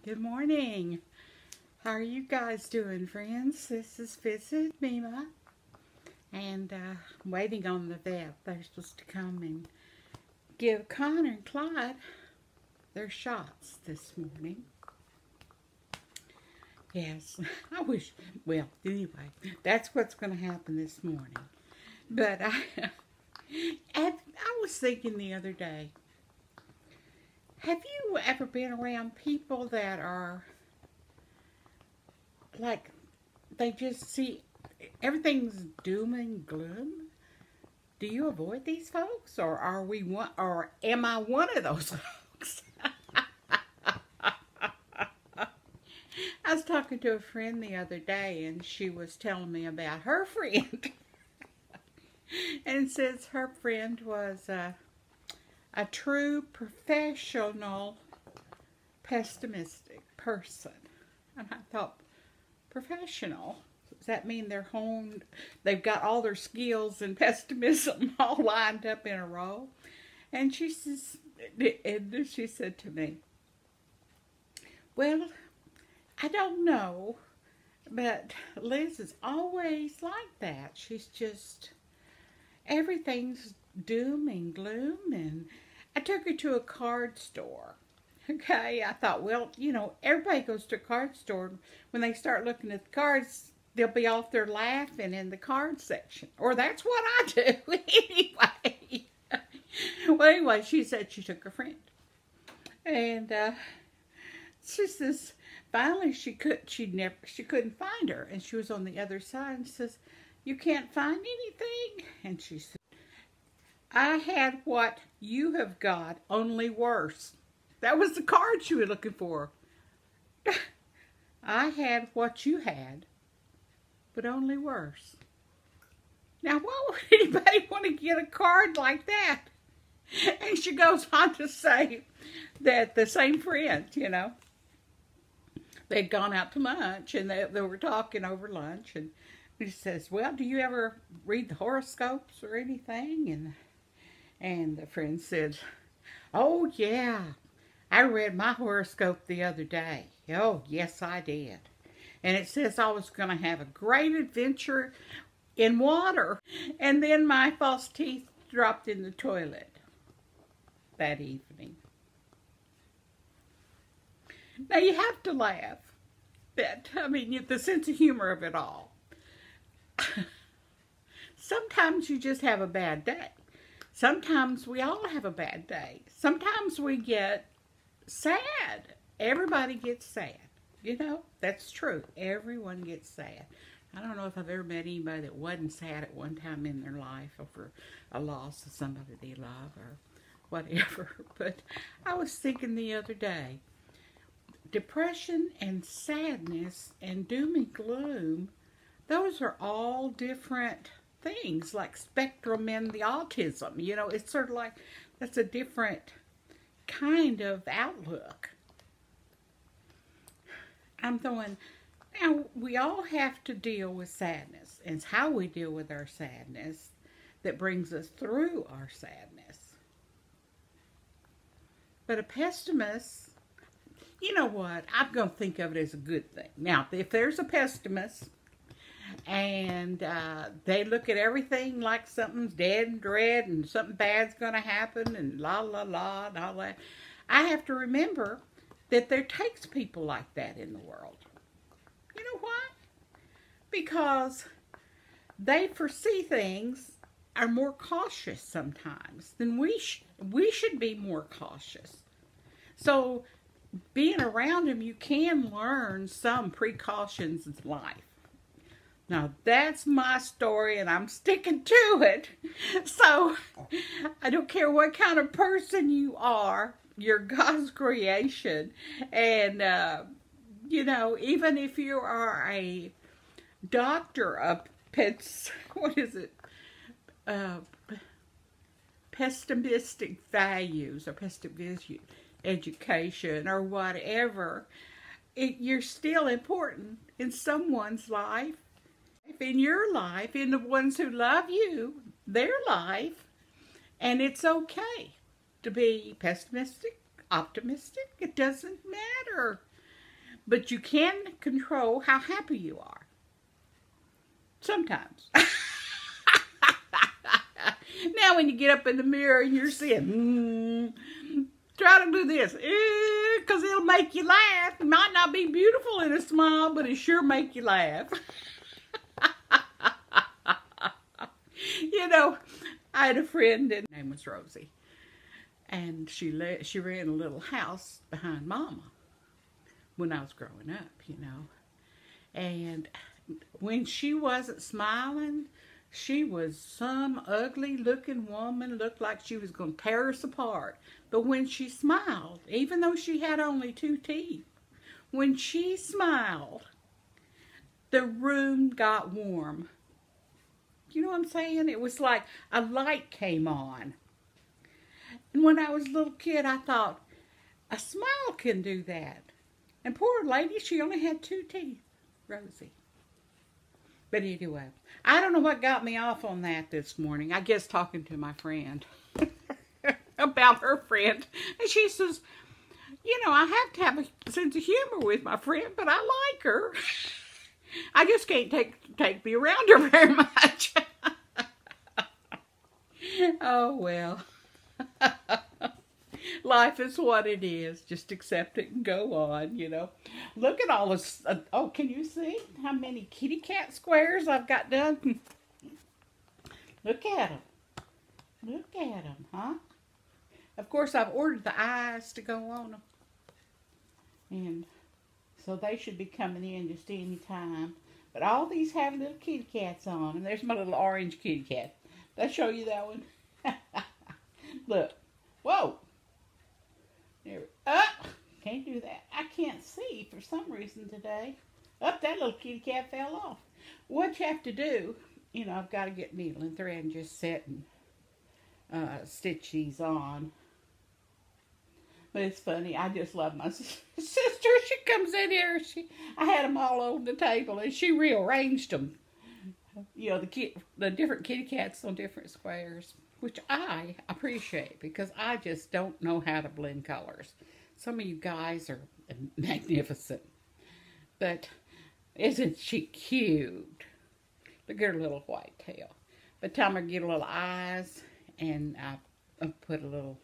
Good morning. How are you guys doing, friends? This is Visit Mema, and I'm waiting on the vet. They're supposed to come and give Connor and Clyde their shots this morning. Yes, well, anyway, that's what's going to happen this morning. But I was thinking the other day, have you ever been around people that are like, they just see everything's doom and gloom? Do you avoid these folks, or am I one of those folks? I was talking to a friend the other day, and she was telling me about her friend. And says her friend was a true professional pessimistic person. And I thought, professional? Does that mean they've got all their skills and pessimism all lined up in a row? And she said to me, well, I don't know, but Liz is always like that. She's just, everything's doom and gloom. And I took her to a card store. Okay, I thought, well, everybody goes to a card store. When they start looking at the cards, they'll be off there laughing in the card section. Or that's what I do anyway. Well, anyway, she said she took her friend. And she says, finally she couldn't find her. And she was on the other side and says, you can't find anything? And she said, I had what you have got, only worse. That was the card she was looking for. I had what you had, but only worse. Now, why would anybody want to get a card like that? And she goes on to say that the same friend, they'd gone out to lunch, and they were talking over lunch, and he says, well, do you ever read the horoscopes or anything? And the friend said, oh, yeah, I read my horoscope the other day. Oh, yes, I did. And it says I was going to have a great adventure in water. And then my false teeth dropped in the toilet that evening. Now, you have to laugh. The sense of humor of it all. Sometimes you just have a bad day. Sometimes we all have a bad day. Sometimes we get sad. Everybody gets sad. That's true. Everyone gets sad. I don't know if I've ever met anybody that wasn't sad at one time in their life over a loss of somebody they love or whatever. But I was thinking the other day, depression and sadness and doom and gloom, those are all different things, like spectrum in the autism. It's sort of like that's a different kind of outlook. I'm going, now we all have to deal with sadness. And it's how we deal with our sadness that brings us through our sadness. But a pessimist, you know what? I'm going to think of it as a good thing. Now, if there's a pessimist and they look at everything like something's dead and dread and something bad's going to happen and la la la and all that, I have to remember that there takes people like that in the world. You know why? Because they foresee things, are more cautious sometimes than we should be more cautious. So being around them, you can learn some precautions in life. Now, that's my story, and I'm sticking to it. So, I don't care what kind of person you are, you're God's creation. And, even if you are a doctor of pessimistic values or pessimistic education or whatever, you're still important in someone's life. In your life, in the ones who love you, their life, and it's okay to be pessimistic, optimistic. It doesn't matter. But you can control how happy you are. Sometimes. Now when you get up in the mirror and you're seeing, try to do this, because it'll make you laugh. It might not be beautiful in a smile, but it sure make you laugh. You know, I had a friend, and her name was Rosie, and she ran a little house behind Mama when I was growing up, you know. And when she wasn't smiling, she was some ugly looking woman, looked like she was going to tear us apart. But when she smiled, even though she had only 2 teeth, when she smiled, the room got warm. You know what I'm saying? It was like a light came on. And when I was a little kid, I thought, a smile can do that. And poor lady, she only had 2 teeth, Rosie. But anyway, I don't know what got me off on that this morning. I guess talking to my friend about her friend. And she says, you know, I have to have a sense of humor with my friend, but I like her. I just can't take me around her very much. Oh, well. Life is what it is. Just accept it and go on, you know. Look at all this. Oh, can you see how many kitty cat squares I've got done? Look at them. Look at them, huh? Of course, I've ordered the eyes to go on them. And so they should be coming in just any time. But all these have little kitty cats on them. There's my little orange kitty cat. Did I show you that one? Look. Whoa. There. Up. Can't do that. I can't see for some reason today. Up, that little kitty cat fell off. What you have to do, you know, I've got to get needle and thread and just sit and stitch these on. But it's funny. I just love my sister. She comes in here. I had them all over the table, and she rearranged them. You know, the different kitty cats on different squares, which I appreciate because I just don't know how to blend colors. Some of you guys are magnificent. But isn't she cute? Look at her little white tail. By the time I get a little eyes, and I put a little,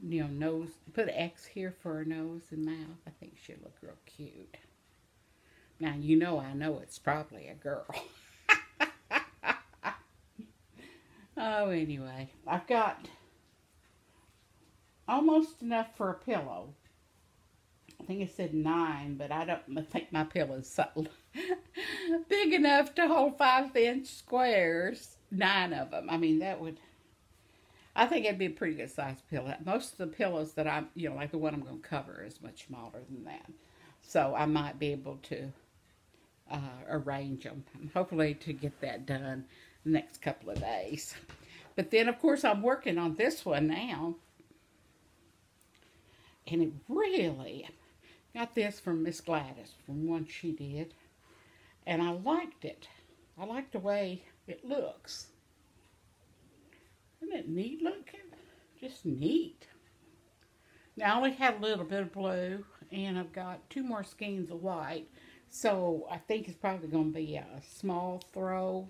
you know, nose, put an X here for her nose and mouth. I think she'll look real cute. Now, you know, I know it's probably a girl. Oh, anyway, I've got almost enough for a pillow. I think it said 9, but I think my pillow's so big enough to hold 5-inch squares. 9 of them. I mean, I think it'd be a pretty good size pillow. Most of the pillows that I'm, you know, like the one I'm going to cover is much smaller than that. So I might be able to arrange them. Hopefully to get that done the next couple of days. But then, of course, I'm working on this one now. And it really, got this from Miss Gladys, from one she did. And I liked it. I like the way it looks. Isn't it neat looking? Just neat. Now, I only have a little bit of blue, and I've got 2 more skeins of white. So, I think it's probably going to be a small throw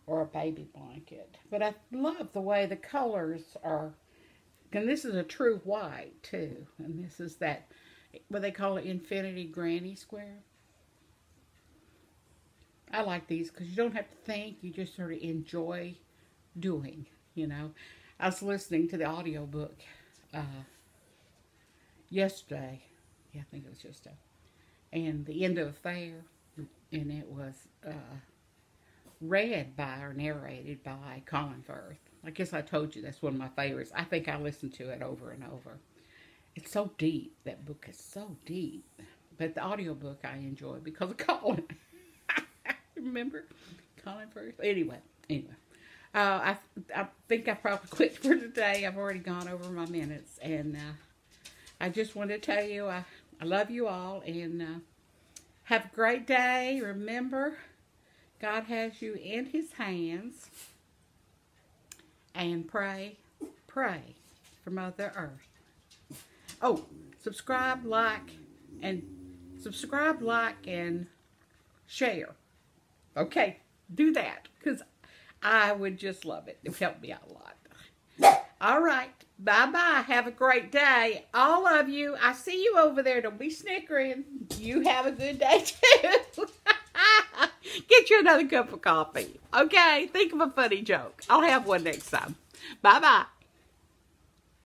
or a baby blanket. But I love the way the colors are. And this is a true white, too. And this is that, what they call it, Infinity Granny Square. I like these because you don't have to think. You just sort of enjoy doing, you know. I was listening to the audiobook yesterday. Yeah, I think it was yesterday. And the end of the fair, and it was read by or narrated by Colin Firth. I guess I told you that's one of my favorites. I think I listened to it over and over. It's so deep. That book is so deep. But the audiobook I enjoy because of Colin. Remember? Colin Firth? Anyway. I think I probably quit for today. I've already gone over my minutes. And I just wanted to tell you I love you all. And have a great day. Remember, God has you in His hands. And pray for Mother Earth. Oh, subscribe, like, And subscribe, like, and share. Okay, do that, because I would just love it. It would help me out a lot. All right, bye-bye. Have a great day. All of you, I see you over there. Don't be snickering. You have a good day, too. Get you another cup of coffee. Okay, think of a funny joke. I'll have one next time. Bye-bye.